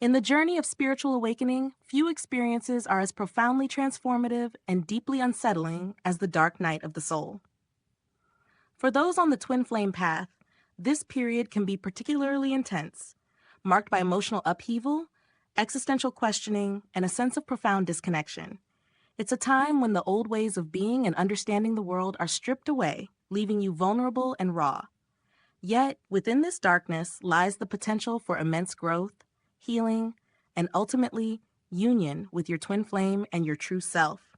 In the journey of spiritual awakening, few experiences are as profoundly transformative and deeply unsettling as the dark night of the soul. For those on the twin flame path, this period can be particularly intense, marked by emotional upheaval, existential questioning, and a sense of profound disconnection. It's a time when the old ways of being and understanding the world are stripped away, leaving you vulnerable and raw. Yet, within this darkness lies the potential for immense growth, healing, and ultimately, union with your twin flame and your true self.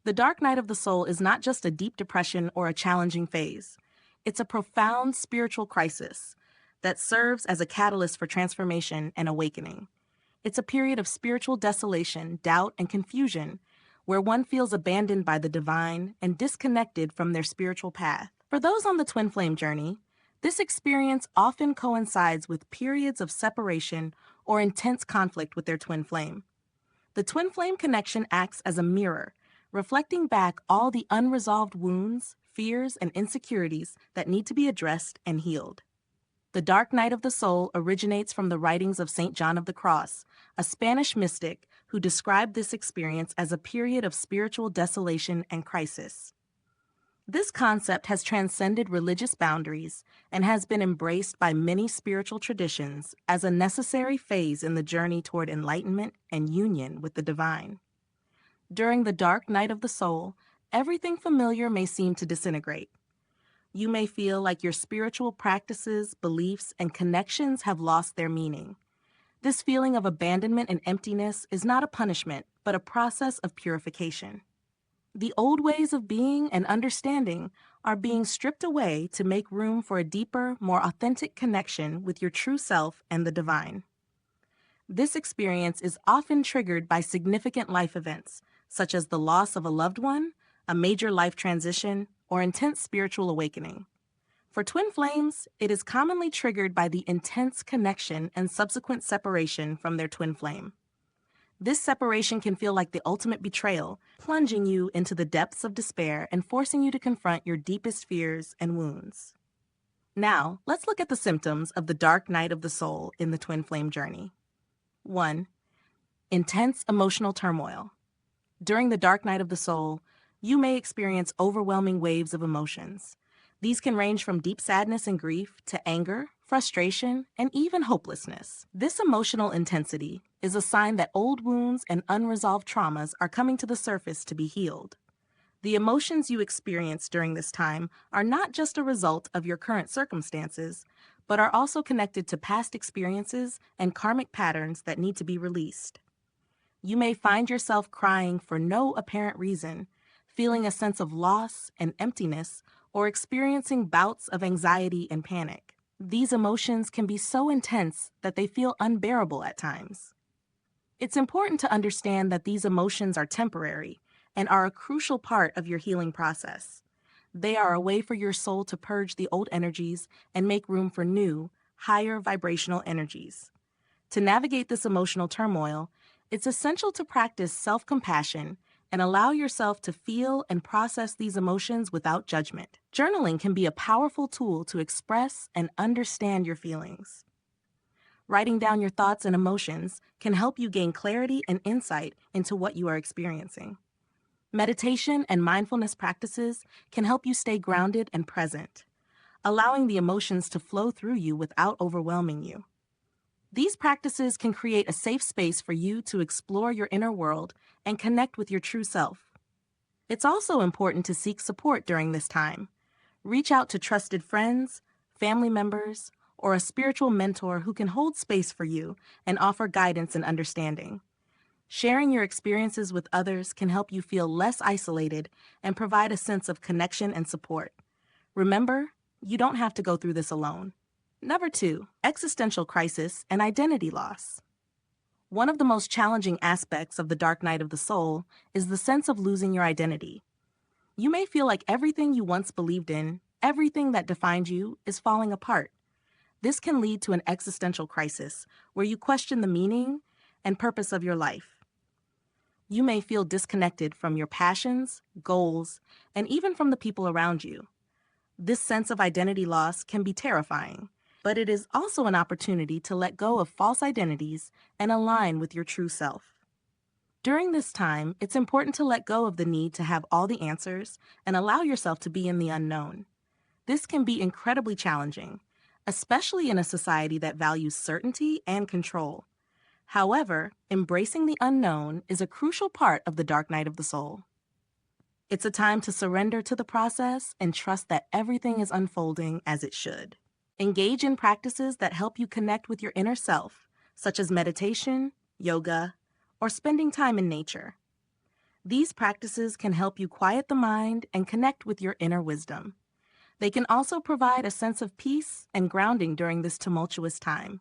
The dark night of the soul is not just a deep depression or a challenging phase. It's a profound spiritual crisis that serves as a catalyst for transformation and awakening. It's a period of spiritual desolation, doubt, and confusion, where one feels abandoned by the divine and disconnected from their spiritual path. For those on the twin flame journey, this experience often coincides with periods of separation or intense conflict with their twin flame. The twin flame connection acts as a mirror, reflecting back all the unresolved wounds, fears, and insecurities that need to be addressed and healed. The dark night of the soul originates from the writings of St. John of the Cross, a Spanish mystic who described this experience as a period of spiritual desolation and crisis. This concept has transcended religious boundaries and has been embraced by many spiritual traditions as a necessary phase in the journey toward enlightenment and union with the divine. During the dark night of the soul, everything familiar may seem to disintegrate. You may feel like your spiritual practices, beliefs, and connections have lost their meaning. This feeling of abandonment and emptiness is not a punishment, but a process of purification. The old ways of being and understanding are being stripped away to make room for a deeper, more authentic connection with your true self and the divine. This experience is often triggered by significant life events, such as the loss of a loved one, a major life transition, or intense spiritual awakening. For twin flames, it is commonly triggered by the intense connection and subsequent separation from their twin flame. This separation can feel like the ultimate betrayal, plunging you into the depths of despair and forcing you to confront your deepest fears and wounds. Now, let's look at the symptoms of the dark night of the soul in the twin flame journey. 1. Intense emotional turmoil. During the dark night of the soul, you may experience overwhelming waves of emotions. These can range from deep sadness and grief to anger, frustration, and even hopelessness. This emotional intensity is a sign that old wounds and unresolved traumas are coming to the surface to be healed. The emotions you experience during this time are not just a result of your current circumstances, but are also connected to past experiences and karmic patterns that need to be released. You may find yourself crying for no apparent reason, feeling a sense of loss and emptiness, or experiencing bouts of anxiety and panic. These emotions can be so intense that they feel unbearable at times. It's important to understand that these emotions are temporary and are a crucial part of your healing process. They are a way for your soul to purge the old energies and make room for new, higher vibrational energies. To navigate this emotional turmoil, it's essential to practice self-compassion and allow yourself to feel and process these emotions without judgment. Journaling can be a powerful tool to express and understand your feelings. Writing down your thoughts and emotions can help you gain clarity and insight into what you are experiencing. Meditation and mindfulness practices can help you stay grounded and present, allowing the emotions to flow through you without overwhelming you. These practices can create a safe space for you to explore your inner world and connect with your true self. It's also important to seek support during this time. Reach out to trusted friends, family members, or a spiritual mentor who can hold space for you and offer guidance and understanding. Sharing your experiences with others can help you feel less isolated and provide a sense of connection and support. Remember, you don't have to go through this alone. Number 2, existential crisis and identity loss. One of the most challenging aspects of the dark night of the soul is the sense of losing your identity. You may feel like everything you once believed in, everything that defined you, is falling apart. This can lead to an existential crisis where you question the meaning and purpose of your life. You may feel disconnected from your passions, goals, and even from the people around you. This sense of identity loss can be terrifying, but it is also an opportunity to let go of false identities and align with your true self. During this time, it's important to let go of the need to have all the answers and allow yourself to be in the unknown. This can be incredibly challenging, especially in a society that values certainty and control. However, embracing the unknown is a crucial part of the dark night of the soul. It's a time to surrender to the process and trust that everything is unfolding as it should. Engage in practices that help you connect with your inner self, such as meditation, yoga, or spending time in nature. These practices can help you quiet the mind and connect with your inner wisdom. They can also provide a sense of peace and grounding during this tumultuous time.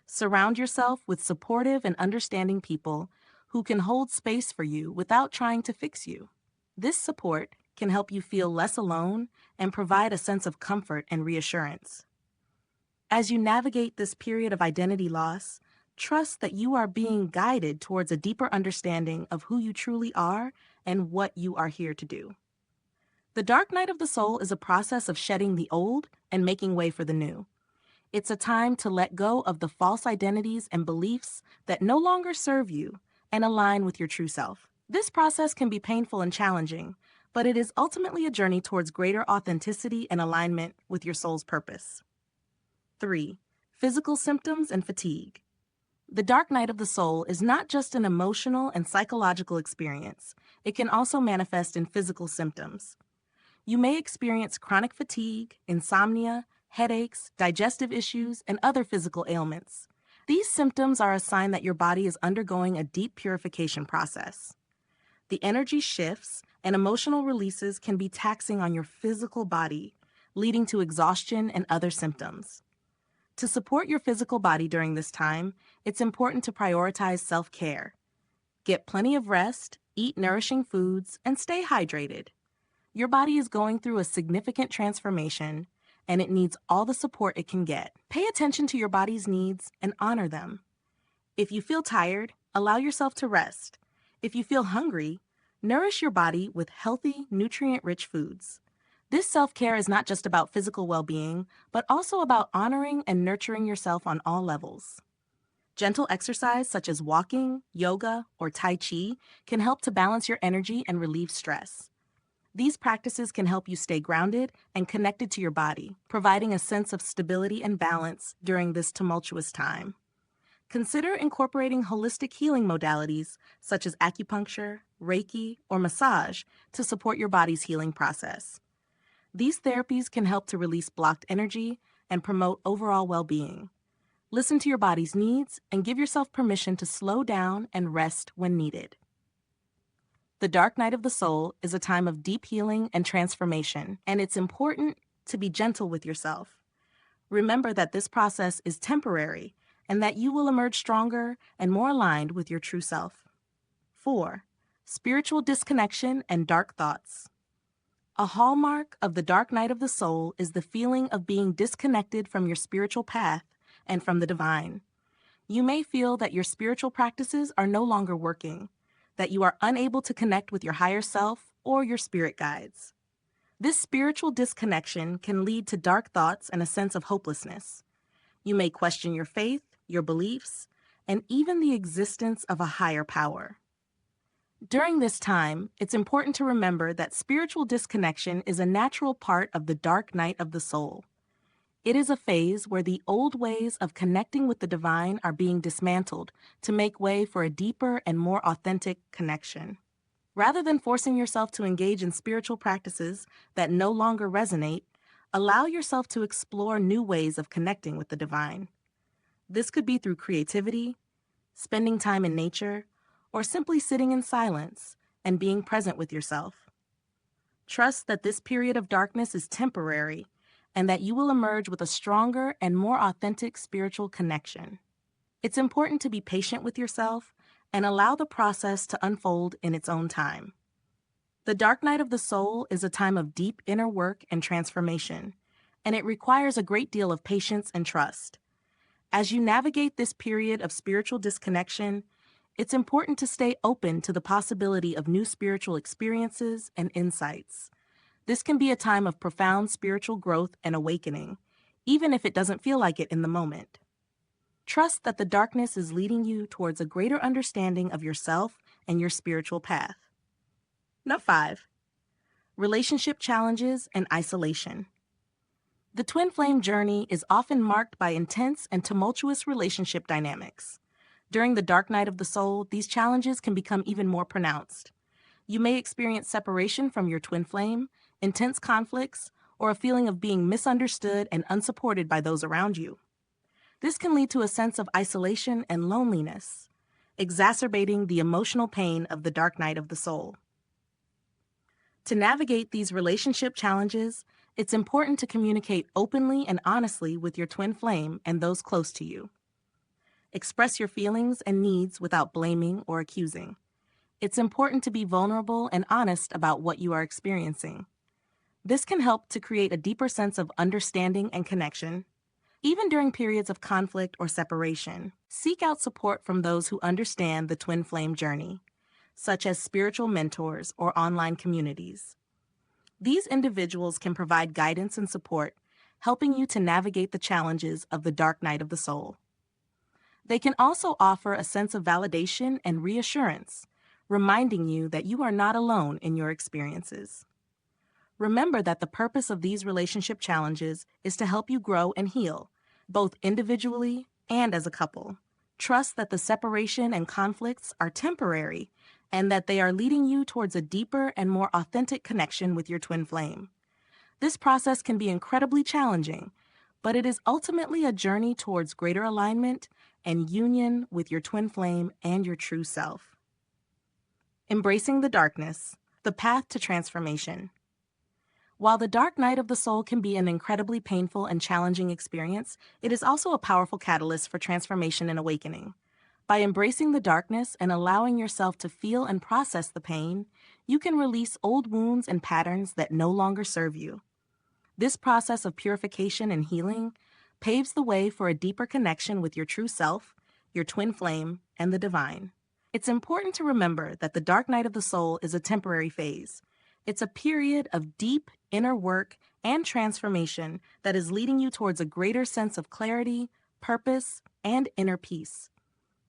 Surround yourself with supportive and understanding people who can hold space for you without trying to fix you. This support can help you feel less alone and provide a sense of comfort and reassurance. As you navigate this period of identity loss, trust that you are being guided towards a deeper understanding of who you truly are and what you are here to do. The dark night of the soul is a process of shedding the old and making way for the new. It's a time to let go of the false identities and beliefs that no longer serve you and align with your true self. This process can be painful and challenging, but it is ultimately a journey towards greater authenticity and alignment with your soul's purpose. 3. Physical symptoms and fatigue. The dark night of the soul is not just an emotional and psychological experience. It can also manifest in physical symptoms. You may experience chronic fatigue, insomnia, headaches, digestive issues, and other physical ailments. These symptoms are a sign that your body is undergoing a deep purification process. The energy shifts and emotional releases can be taxing on your physical body, leading to exhaustion and other symptoms. To support your physical body during this time, it's important to prioritize self-care. Get plenty of rest, eat nourishing foods, and stay hydrated. Your body is going through a significant transformation, and it needs all the support it can get. Pay attention to your body's needs and honor them. If you feel tired, allow yourself to rest. If you feel hungry, nourish your body with healthy, nutrient-rich foods. This self-care is not just about physical well-being, but also about honoring and nurturing yourself on all levels. Gentle exercise such as walking, yoga, or Tai Chi can help to balance your energy and relieve stress. These practices can help you stay grounded and connected to your body, providing a sense of stability and balance during this tumultuous time. Consider incorporating holistic healing modalities such as acupuncture, Reiki, or massage to support your body's healing process. These therapies can help to release blocked energy and promote overall well-being. Listen to your body's needs and give yourself permission to slow down and rest when needed. The dark night of the soul is a time of deep healing and transformation, and it's important to be gentle with yourself. Remember that this process is temporary and that you will emerge stronger and more aligned with your true self. 4. Spiritual disconnection and dark thoughts. A hallmark of the dark night of the soul is the feeling of being disconnected from your spiritual path and from the divine. You may feel that your spiritual practices are no longer working, that you are unable to connect with your higher self or your spirit guides. This spiritual disconnection can lead to dark thoughts and a sense of hopelessness. You may question your faith, your beliefs, and even the existence of a higher power. During this time, it's important to remember that spiritual disconnection is a natural part of the dark night of the soul. It is a phase where the old ways of connecting with the divine are being dismantled to make way for a deeper and more authentic connection. Rather than forcing yourself to engage in spiritual practices that no longer resonate, allow yourself to explore new ways of connecting with the divine. This could be through creativity, spending time in nature, or simply sitting in silence and being present with yourself. Trust that this period of darkness is temporary and that you will emerge with a stronger and more authentic spiritual connection. It's important to be patient with yourself and allow the process to unfold in its own time. The dark night of the soul is a time of deep inner work and transformation, and it requires a great deal of patience and trust. As you navigate this period of spiritual disconnection, it's important to stay open to the possibility of new spiritual experiences and insights. This can be a time of profound spiritual growth and awakening, even if it doesn't feel like it in the moment. Trust that the darkness is leading you towards a greater understanding of yourself and your spiritual path. Number 5. Relationship challenges and isolation. The twin flame journey is often marked by intense and tumultuous relationship dynamics. During the dark night of the soul, these challenges can become even more pronounced. You may experience separation from your twin flame, intense conflicts, or a feeling of being misunderstood and unsupported by those around you. This can lead to a sense of isolation and loneliness, exacerbating the emotional pain of the dark night of the soul. To navigate these relationship challenges, it's important to communicate openly and honestly with your twin flame and those close to you. Express your feelings and needs without blaming or accusing. It's important to be vulnerable and honest about what you are experiencing. This can help to create a deeper sense of understanding and connection. Even during periods of conflict or separation, seek out support from those who understand the twin flame journey, such as spiritual mentors or online communities. These individuals can provide guidance and support, helping you to navigate the challenges of the dark night of the soul. They can also offer a sense of validation and reassurance, reminding you that you are not alone in your experiences. Remember that the purpose of these relationship challenges is to help you grow and heal, both individually and as a couple. Trust that the separation and conflicts are temporary and that they are leading you towards a deeper and more authentic connection with your twin flame. This process can be incredibly challenging, but it is ultimately a journey towards greater alignment and union with your twin flame and your true self. Embracing the darkness, the path to transformation. While the dark night of the soul can be an incredibly painful and challenging experience, it is also a powerful catalyst for transformation and awakening. By embracing the darkness and allowing yourself to feel and process the pain, you can release old wounds and patterns that no longer serve you. This process of purification and healing paves the way for a deeper connection with your true self, your twin flame, and the divine. It's important to remember that the dark night of the soul is a temporary phase. It's a period of deep inner work and transformation that is leading you towards a greater sense of clarity, purpose, and inner peace.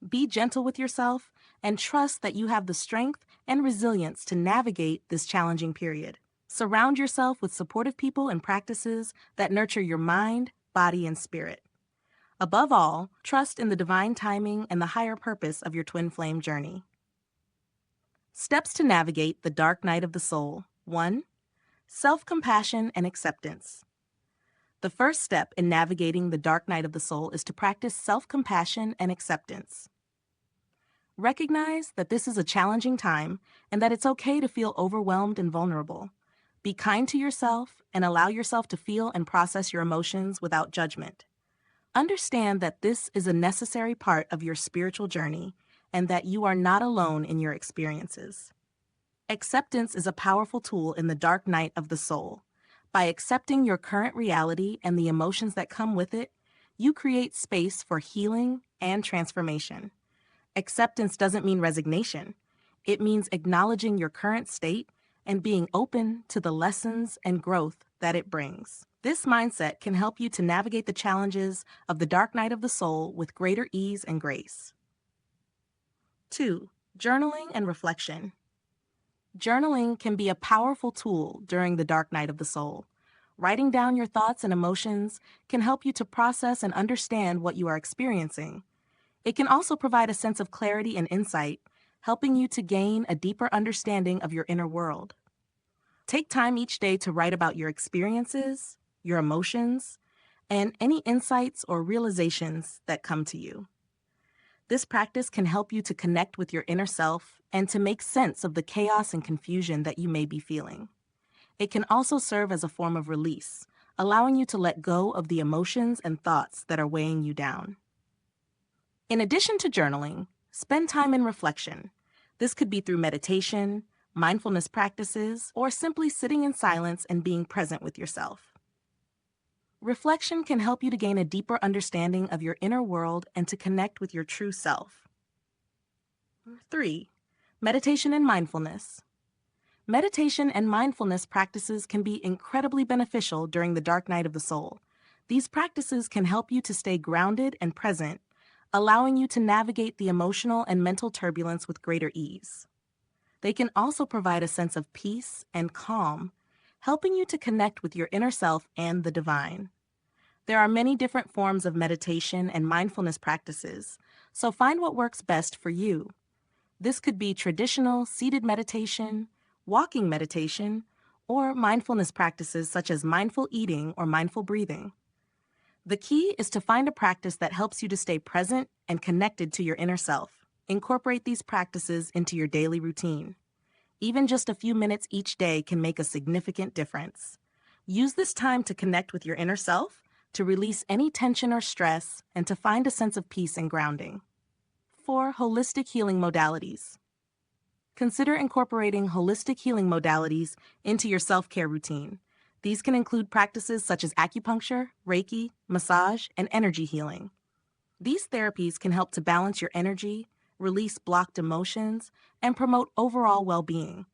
Be gentle with yourself and trust that you have the strength and resilience to navigate this challenging period. Surround yourself with supportive people and practices that nurture your mind, body, and spirit. Above all, trust in the divine timing and the higher purpose of your twin flame journey. Steps to navigate the dark night of the soul. 1. Self-compassion and acceptance. The first step in navigating the dark night of the soul is to practice self-compassion and acceptance. Recognize that this is a challenging time and that it's okay to feel overwhelmed and vulnerable. Be kind to yourself and allow yourself to feel and process your emotions without judgment. Understand that this is a necessary part of your spiritual journey and that you are not alone in your experiences. Acceptance is a powerful tool in the dark night of the soul. By accepting your current reality and the emotions that come with it, you create space for healing and transformation. Acceptance doesn't mean resignation. It means acknowledging your current state and being open to the lessons and growth that it brings. This mindset can help you to navigate the challenges of the dark night of the soul with greater ease and grace. 2. Journaling and reflection. Journaling can be a powerful tool during the dark night of the soul. Writing down your thoughts and emotions can help you to process and understand what you are experiencing. It can also provide a sense of clarity and insight, helping you to gain a deeper understanding of your inner world. Take time each day to write about your experiences, your emotions, and any insights or realizations that come to you. This practice can help you to connect with your inner self and to make sense of the chaos and confusion that you may be feeling. It can also serve as a form of release, allowing you to let go of the emotions and thoughts that are weighing you down. In addition to journaling, spend time in reflection. This could be through meditation, mindfulness practices, or simply sitting in silence and being present with yourself. Reflection can help you to gain a deeper understanding of your inner world and to connect with your true self. 3. Meditation and mindfulness. Meditation and mindfulness practices can be incredibly beneficial during the dark night of the soul. These practices can help you to stay grounded and present, allowing you to navigate the emotional and mental turbulence with greater ease. They can also provide a sense of peace and calm, helping you to connect with your inner self and the divine. There are many different forms of meditation and mindfulness practices, so find what works best for you. This could be traditional seated meditation, walking meditation, or mindfulness practices such as mindful eating or mindful breathing. The key is to find a practice that helps you to stay present and connected to your inner self. Incorporate these practices into your daily routine. Even just a few minutes each day can make a significant difference. Use this time to connect with your inner self, to release any tension or stress, and to find a sense of peace and grounding. 4. Holistic healing modalities. Consider incorporating holistic healing modalities into your self-care routine. These can include practices such as acupuncture, Reiki, massage, and energy healing. These therapies can help to balance your energy, release blocked emotions, and promote overall well-being.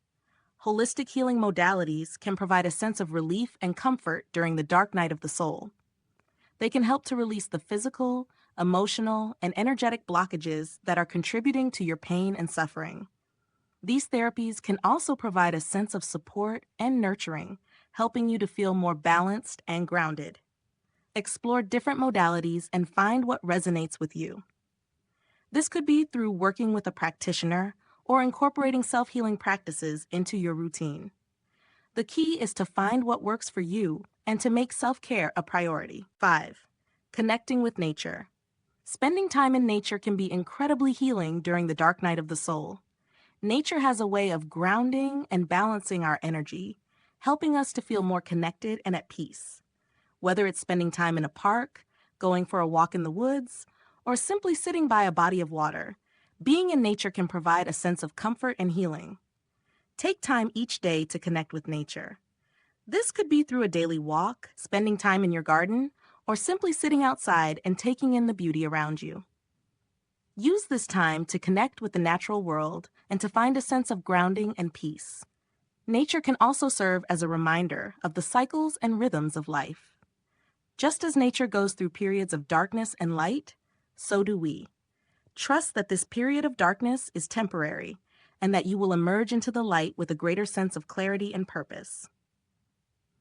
Holistic healing modalities can provide a sense of relief and comfort during the dark night of the soul. They can help to release the physical, emotional, and energetic blockages that are contributing to your pain and suffering. These therapies can also provide a sense of support and nurturing, helping you to feel more balanced and grounded. Explore different modalities and find what resonates with you. This could be through working with a practitioner or incorporating self-healing practices into your routine. The key is to find what works for you and to make self-care a priority. 5. Connecting with nature. Spending time in nature can be incredibly healing during the dark night of the soul. Nature has a way of grounding and balancing our energy, helping us to feel more connected and at peace. Whether it's spending time in a park, going for a walk in the woods, or simply sitting by a body of water, being in nature can provide a sense of comfort and healing. Take time each day to connect with nature. This could be through a daily walk, spending time in your garden, or simply sitting outside and taking in the beauty around you. Use this time to connect with the natural world and to find a sense of grounding and peace. Nature can also serve as a reminder of the cycles and rhythms of life. Just as nature goes through periods of darkness and light, so do we. Trust that this period of darkness is temporary and that you will emerge into the light with a greater sense of clarity and purpose.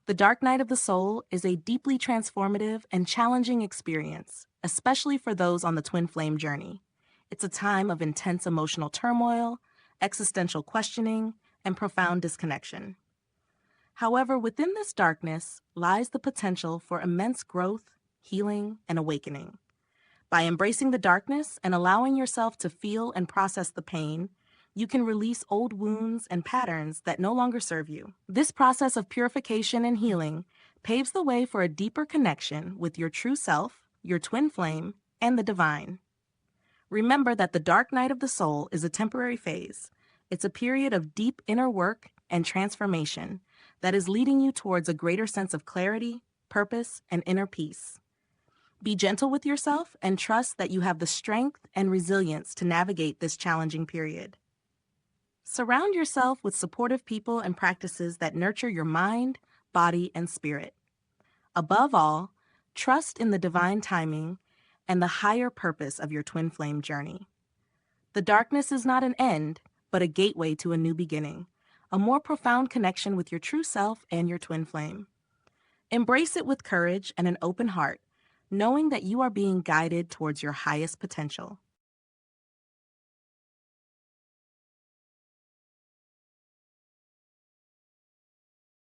The dark night of the soul is a deeply transformative and challenging experience, especially for those on the twin flame journey. It's a time of intense emotional turmoil, existential questioning, and profound disconnection. However, within this darkness lies the potential for immense growth, healing, and awakening. By embracing the darkness and allowing yourself to feel and process the pain, you can release old wounds and patterns that no longer serve you. This process of purification and healing paves the way for a deeper connection with your true self, your twin flame, and the divine. Remember that the dark night of the soul is a temporary phase. It's a period of deep inner work and transformation that is leading you towards a greater sense of clarity, purpose, and inner peace. Be gentle with yourself and trust that you have the strength and resilience to navigate this challenging period. Surround yourself with supportive people and practices that nurture your mind, body, and spirit. Above all, trust in the divine timing and the higher purpose of your twin flame journey. The darkness is not an end, but a gateway to a new beginning, a more profound connection with your true self and your twin flame. Embrace it with courage and an open heart, knowing that you are being guided towards your highest potential.